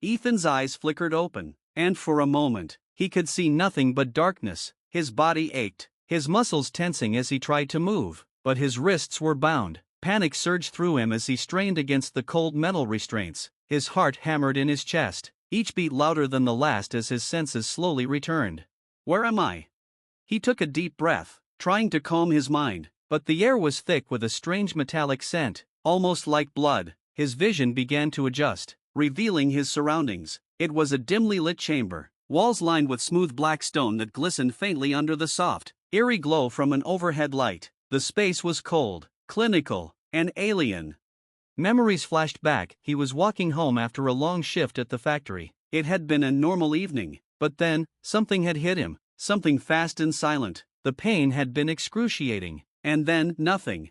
Ethan's eyes flickered open, and for a moment, he could see nothing but darkness. His body ached, his muscles tensing as he tried to move, but his wrists were bound. Panic surged through him as he strained against the cold metal restraints. His heart hammered in his chest, each beat louder than the last as his senses slowly returned. Where am I? He took a deep breath, trying to calm his mind, but the air was thick with a strange metallic scent, almost like blood. His vision began to adjust, revealing his surroundings. It was a dimly lit chamber, walls lined with smooth black stone that glistened faintly under the soft, eerie glow from an overhead light. The space was cold, clinical, and alien. Memories flashed back. He was walking home after a long shift at the factory. It had been a normal evening, but then, something had hit him, something fast and silent. The pain had been excruciating, and then nothing.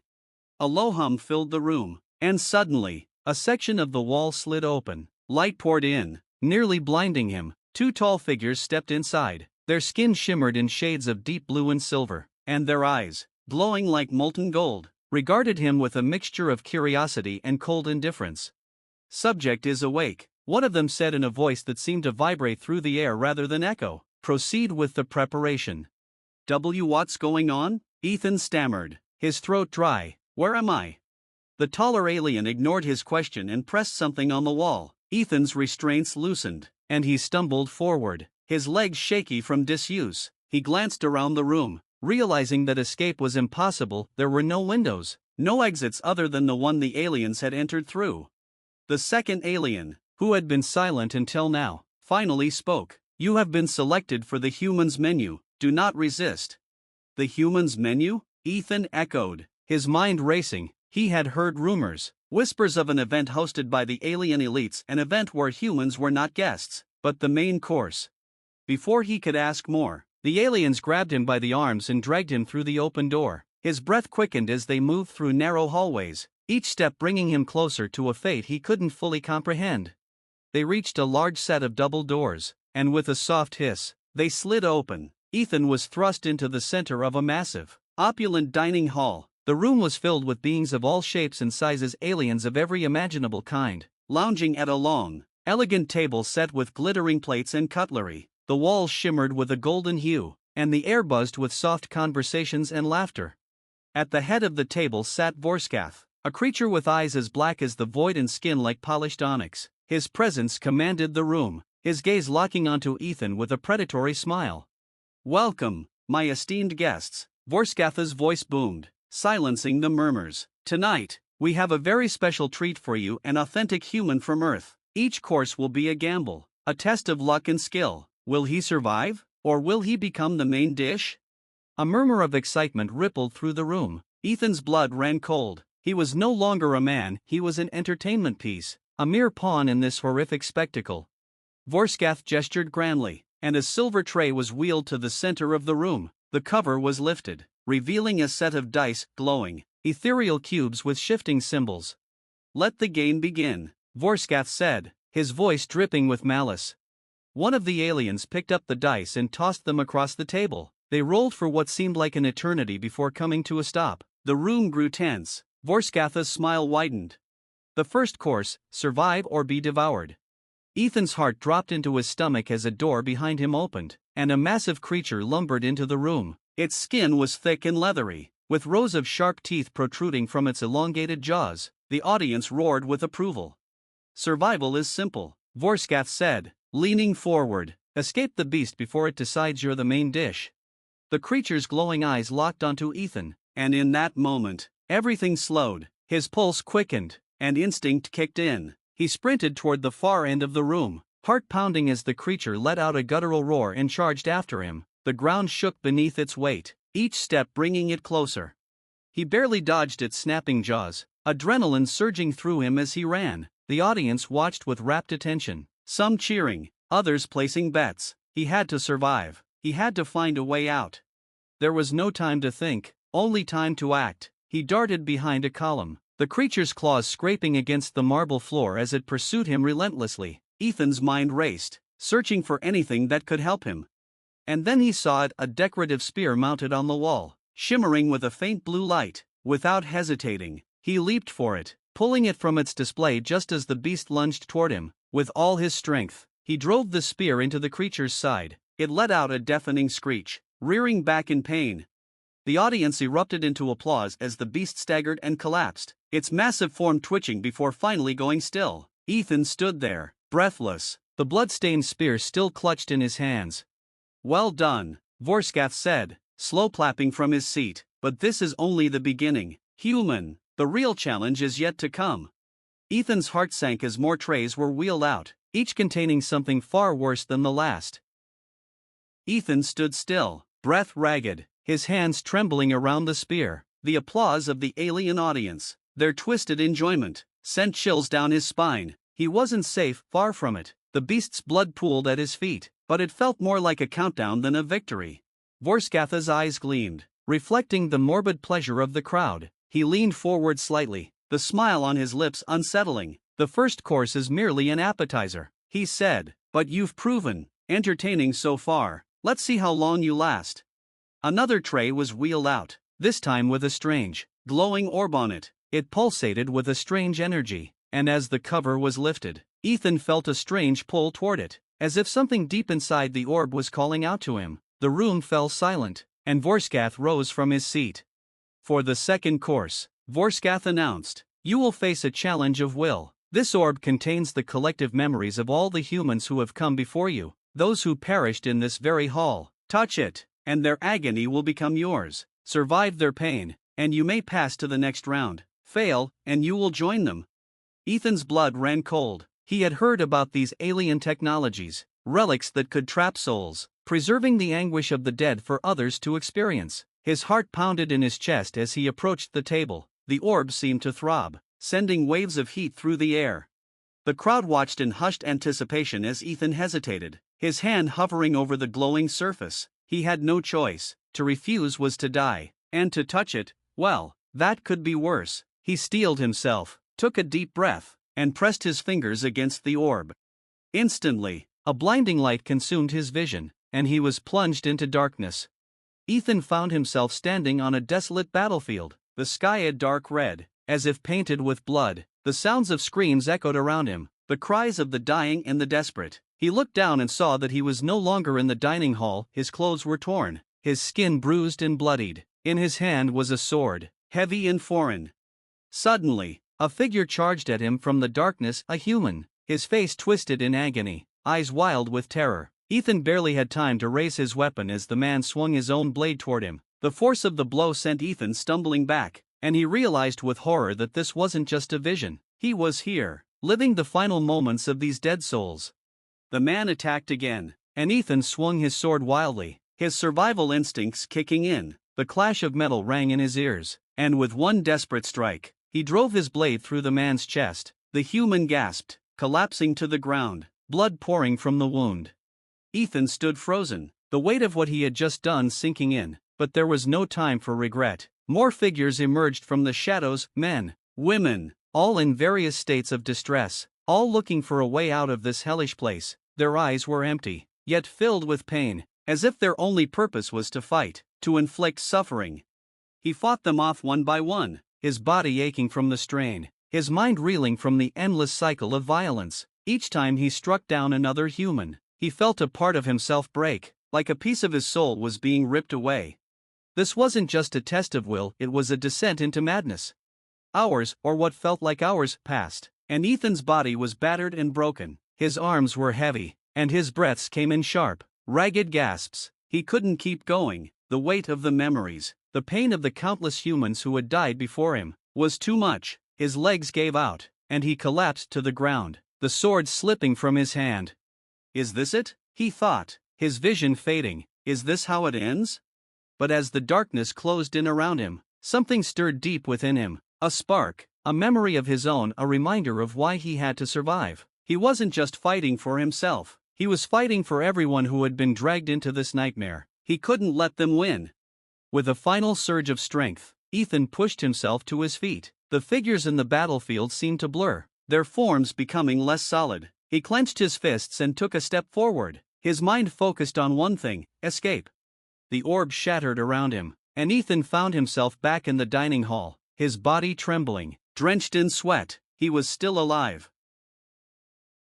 A low hum filled the room, and suddenly, a section of the wall slid open. Light poured in, nearly blinding him. Two tall figures stepped inside. Their skin shimmered in shades of deep blue and silver, and their eyes, glowing like molten gold, regarded him with a mixture of curiosity and cold indifference. "Subject is awake," one of them said in a voice that seemed to vibrate through the air rather than echo. "Proceed with the preparation." What's going on?" Ethan stammered, his throat dry. "Where am I?" The taller alien ignored his question and pressed something on the wall. Ethan's restraints loosened, and he stumbled forward, his legs shaky from disuse. He glanced around the room, realizing that escape was impossible. There were no windows, no exits other than the one the aliens had entered through. The second alien, who had been silent until now, finally spoke. "You have been selected for the humans menu. Do not resist." "The humans menu?" Ethan echoed, his mind racing. He had heard rumors, whispers of an event hosted by the alien elites, an event where humans were not guests, but the main course. Before he could ask more, the aliens grabbed him by the arms and dragged him through the open door. His breath quickened as they moved through narrow hallways, each step bringing him closer to a fate he couldn't fully comprehend. They reached a large set of double doors, and with a soft hiss, they slid open. Ethan was thrust into the center of a massive, opulent dining hall. The room was filled with beings of all shapes and sizes, aliens of every imaginable kind, lounging at a long, elegant table set with glittering plates and cutlery. The walls shimmered with a golden hue, and the air buzzed with soft conversations and laughter. At the head of the table sat Vorskath, a creature with eyes as black as the void and skin like polished onyx. His presence commanded the room, his gaze locking onto Ethan with a predatory smile. "Welcome, my esteemed guests," Vorskath's voice boomed, silencing the murmurs. "Tonight, we have a very special treat for you, an authentic human from Earth. Each course will be a gamble, a test of luck and skill. Will he survive, or will he become the main dish?" A murmur of excitement rippled through the room. Ethan's blood ran cold. He was no longer a man, he was an entertainment piece, a mere pawn in this horrific spectacle. Vorskath gestured grandly, and a silver tray was wheeled to the center of the room. The cover was lifted, revealing a set of dice, glowing, ethereal cubes with shifting symbols. "Let the game begin," Vorskath said, his voice dripping with malice. One of the aliens picked up the dice and tossed them across the table. They rolled for what seemed like an eternity before coming to a stop. The room grew tense. Vorskath's smile widened. The first course, survive or be devoured. Ethan's heart dropped into his stomach as a door behind him opened, and a massive creature lumbered into the room. Its skin was thick and leathery, with rows of sharp teeth protruding from its elongated jaws. The audience roared with approval. "Survival is simple," Vorskath said, leaning forward. "Escape the beast before it decides you're the main dish." The creature's glowing eyes locked onto Ethan, and in that moment, everything slowed. His pulse quickened, and instinct kicked in. He sprinted toward the far end of the room, heart pounding as the creature let out a guttural roar and charged after him. The ground shook beneath its weight, each step bringing it closer. He barely dodged its snapping jaws, adrenaline surging through him as he ran. The audience watched with rapt attention, some cheering, others placing bets. He had to survive. He had to find a way out. There was no time to think, only time to act. He darted behind a column, the creature's claws scraping against the marble floor as it pursued him relentlessly. Ethan's mind raced, searching for anything that could help him. And then he saw it, a decorative spear mounted on the wall, shimmering with a faint blue light. Without hesitating, he leaped for it, pulling it from its display just as the beast lunged toward him. With all his strength, he drove the spear into the creature's side. It let out a deafening screech, rearing back in pain. The audience erupted into applause as the beast staggered and collapsed, its massive form twitching before finally going still. Ethan stood there, breathless, the blood-stained spear still clutched in his hands. "Well done," Vorskath said, slow clapping from his seat, "but this is only the beginning. Human, the real challenge is yet to come." Ethan's heart sank as more trays were wheeled out, each containing something far worse than the last. Ethan stood still, breath ragged, his hands trembling around the spear. The applause of the alien audience, their twisted enjoyment, sent chills down his spine. He wasn't safe, far from it. The beast's blood pooled at his feet, but it felt more like a countdown than a victory. Vorskath's eyes gleamed, reflecting the morbid pleasure of the crowd. He leaned forward slightly, the smile on his lips unsettling. "The first course is merely an appetizer," he said, "but you've proven entertaining so far. Let's see how long you last." Another tray was wheeled out, this time with a strange, glowing orb on it. It pulsated with a strange energy, and as the cover was lifted, Ethan felt a strange pull toward it, as if something deep inside the orb was calling out to him. The room fell silent, and Vorskath rose from his seat. "For the second course," Vorskath announced, "you will face a challenge of will. This orb contains the collective memories of all the humans who have come before you, those who perished in this very hall. Touch it, and their agony will become yours. Survive their pain, and you may pass to the next round. Fail, and you will join them." Ethan's blood ran cold. He had heard about these alien technologies, relics that could trap souls, preserving the anguish of the dead for others to experience. His heart pounded in his chest as he approached the table. The orb seemed to throb, sending waves of heat through the air. The crowd watched in hushed anticipation as Ethan hesitated, his hand hovering over the glowing surface. He had no choice. To refuse was to die, and to touch it, well, that could be worse. He steeled himself, took a deep breath, and pressed his fingers against the orb. Instantly, a blinding light consumed his vision, and he was plunged into darkness. Ethan found himself standing on a desolate battlefield, the sky a dark red, as if painted with blood. The sounds of screams echoed around him, the cries of the dying and the desperate. He looked down and saw that he was no longer in the dining hall. His clothes were torn, his skin bruised and bloodied. In his hand was a sword, heavy and foreign. Suddenly, a figure charged at him from the darkness, a human, his face twisted in agony, eyes wild with terror. Ethan barely had time to raise his weapon as the man swung his own blade toward him. The force of the blow sent Ethan stumbling back, and he realized with horror that this wasn't just a vision. He was here, living the final moments of these dead souls. The man attacked again, and Ethan swung his sword wildly, his survival instincts kicking in. The clash of metal rang in his ears, and with one desperate strike, he drove his blade through the man's chest. The human gasped, collapsing to the ground, blood pouring from the wound. Ethan stood frozen, the weight of what he had just done sinking in, but there was no time for regret. More figures emerged from the shadows, men, women, all in various states of distress, all looking for a way out of this hellish place. Their eyes were empty, yet filled with pain, as if their only purpose was to fight, to inflict suffering. He fought them off one by one, his body aching from the strain, his mind reeling from the endless cycle of violence. Each time he struck down another human, he felt a part of himself break, like a piece of his soul was being ripped away. This wasn't just a test of will, it was a descent into madness. Hours, or what felt like hours, passed, and Ethan's body was battered and broken. His arms were heavy, and his breaths came in sharp, ragged gasps. He couldn't keep going. The weight of the memories, the pain of the countless humans who had died before him, was too much. His legs gave out, and he collapsed to the ground, the sword slipping from his hand. "Is this it?" he thought, his vision fading. "Is this how it ends?" But as the darkness closed in around him, something stirred deep within him, a spark, a memory of his own, a reminder of why he had to survive. He wasn't just fighting for himself, he was fighting for everyone who had been dragged into this nightmare. He couldn't let them win. With a final surge of strength, Ethan pushed himself to his feet. The figures in the battlefield seemed to blur, their forms becoming less solid. He clenched his fists and took a step forward, his mind focused on one thing: escape. The orb shattered around him, and Ethan found himself back in the dining hall, his body trembling, drenched in sweat. He was still alive.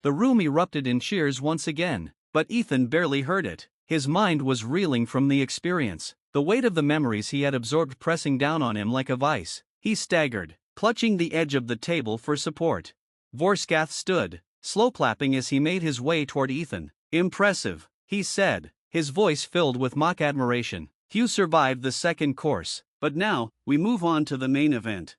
The room erupted in cheers once again, but Ethan barely heard it. His mind was reeling from the experience, the weight of the memories he had absorbed pressing down on him like a vice. He staggered, clutching the edge of the table for support. Vorskath stood, slow clapping as he made his way toward Ethan. "Impressive," he said, his voice filled with mock admiration. "You survived the second course, but now, we move on to the main event."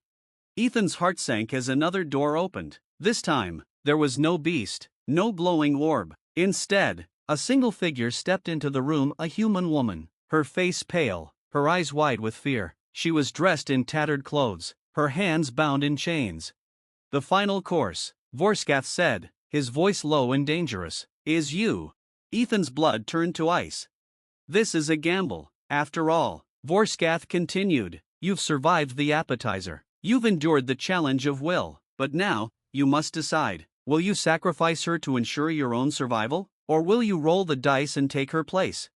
Ethan's heart sank as another door opened. This time, there was no beast, no glowing orb. Instead, a single figure stepped into the room, a human woman, her face pale, her eyes wide with fear. She was dressed in tattered clothes, her hands bound in chains. "The final course," Vorskath said, his voice low and dangerous, "is you." Ethan's blood turned to ice. "This is a gamble, after all," Vorskath continued. "You've survived the appetizer. You've endured the challenge of will, but now, you must decide. Will you sacrifice her to ensure your own survival, or will you roll the dice and take her place?"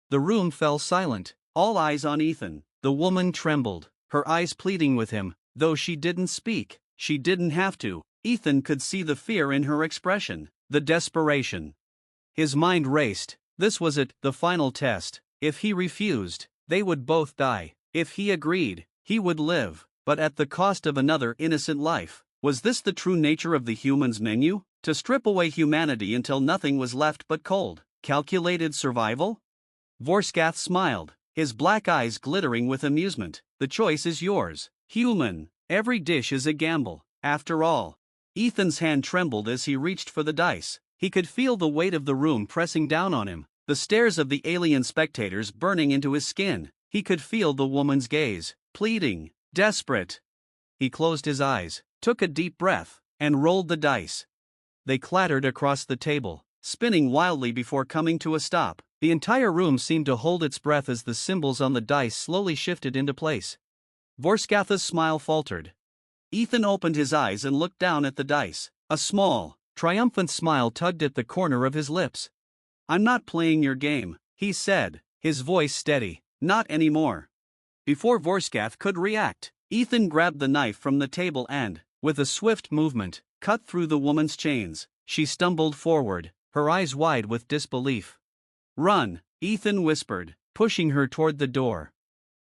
The room fell silent, all eyes on Ethan. The woman trembled, her eyes pleading with him, though she didn't speak. She didn't have to. Ethan could see the fear in her expression, the desperation. His mind raced. This was it, the final test. If he refused, they would both die. If he agreed, he would live, but at the cost of another innocent life. Was this the true nature of the human's menu? To strip away humanity until nothing was left but cold, calculated survival? Vorskath smiled, his black eyes glittering with amusement. "The choice is yours, human. Every dish is a gamble, after all." Ethan's hand trembled as he reached for the dice. He could feel the weight of the room pressing down on him, the stares of the alien spectators burning into his skin. He could feel the woman's gaze, pleading, desperate. He closed his eyes, took a deep breath, and rolled the dice. They clattered across the table, spinning wildly before coming to a stop. The entire room seemed to hold its breath as the symbols on the dice slowly shifted into place. Vorskath's smile faltered. Ethan opened his eyes and looked down at the dice. A small, triumphant smile tugged at the corner of his lips. "I'm not playing your game," he said, his voice steady. "Not anymore." Before Vorskath could react, Ethan grabbed the knife from the table and, with a swift movement, cut through the woman's chains. She stumbled forward, her eyes wide with disbelief. "Run," Ethan whispered, pushing her toward the door.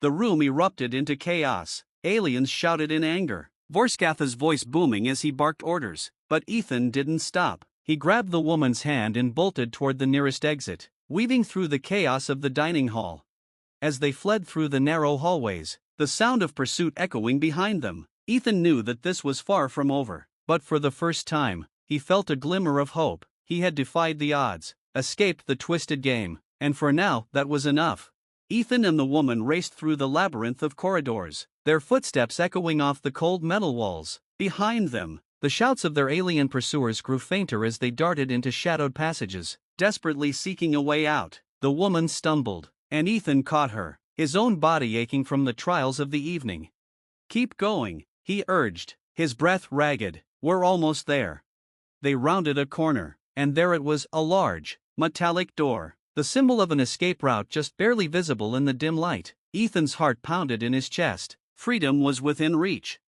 The room erupted into chaos. Aliens shouted in anger, Vorskath's voice booming as he barked orders. But Ethan didn't stop. He grabbed the woman's hand and bolted toward the nearest exit, weaving through the chaos of the dining hall. As they fled through the narrow hallways, the sound of pursuit echoing behind them, Ethan knew that this was far from over. But for the first time, he felt a glimmer of hope. He had defied the odds, escaped the twisted game, and for now that was enough. Ethan and the woman raced through the labyrinth of corridors, their footsteps echoing off the cold metal walls. Behind them, the shouts of their alien pursuers grew fainter as they darted into shadowed passages, desperately seeking a way out. The woman stumbled, and Ethan caught her, his own body aching from the trials of the evening. "Keep going," he urged, his breath ragged. "We're almost there." They rounded a corner, and there it was, a large, metallic door, the symbol of an escape route just barely visible in the dim light. Ethan's heart pounded in his chest. Freedom was within reach.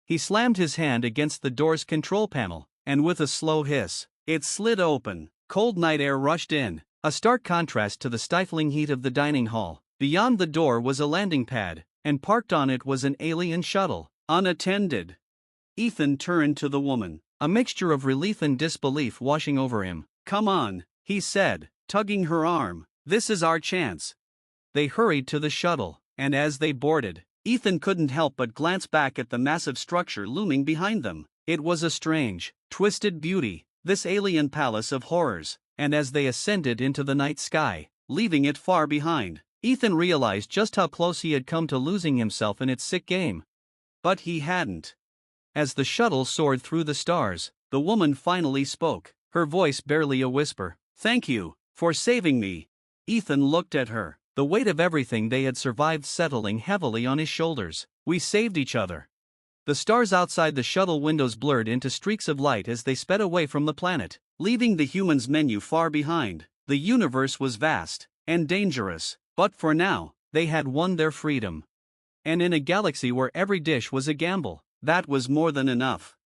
He slammed his hand against the door's control panel, and with a slow hiss, it slid open. Cold night air rushed in, a stark contrast to the stifling heat of the dining hall. Beyond the door was a landing pad, and parked on it was an alien shuttle, unattended. Ethan turned to the woman, a mixture of relief and disbelief washing over him. "Come on," he said, tugging her arm. "This is our chance." They hurried to the shuttle, and as they boarded, Ethan couldn't help but glance back at the massive structure looming behind them. It was a strange, twisted beauty, this alien palace of horrors, and as they ascended into the night sky, leaving it far behind, Ethan realized just how close he had come to losing himself in its sick game. But he hadn't. As the shuttle soared through the stars, the woman finally spoke, her voice barely a whisper. "Thank you for saving me." Ethan looked at her, the weight of everything they had survived settling heavily on his shoulders. "We saved each other." The stars outside the shuttle windows blurred into streaks of light as they sped away from the planet, leaving the human's menu far behind. The universe was vast and dangerous, but for now, they had won their freedom. And in a galaxy where every dish was a gamble, that was more than enough.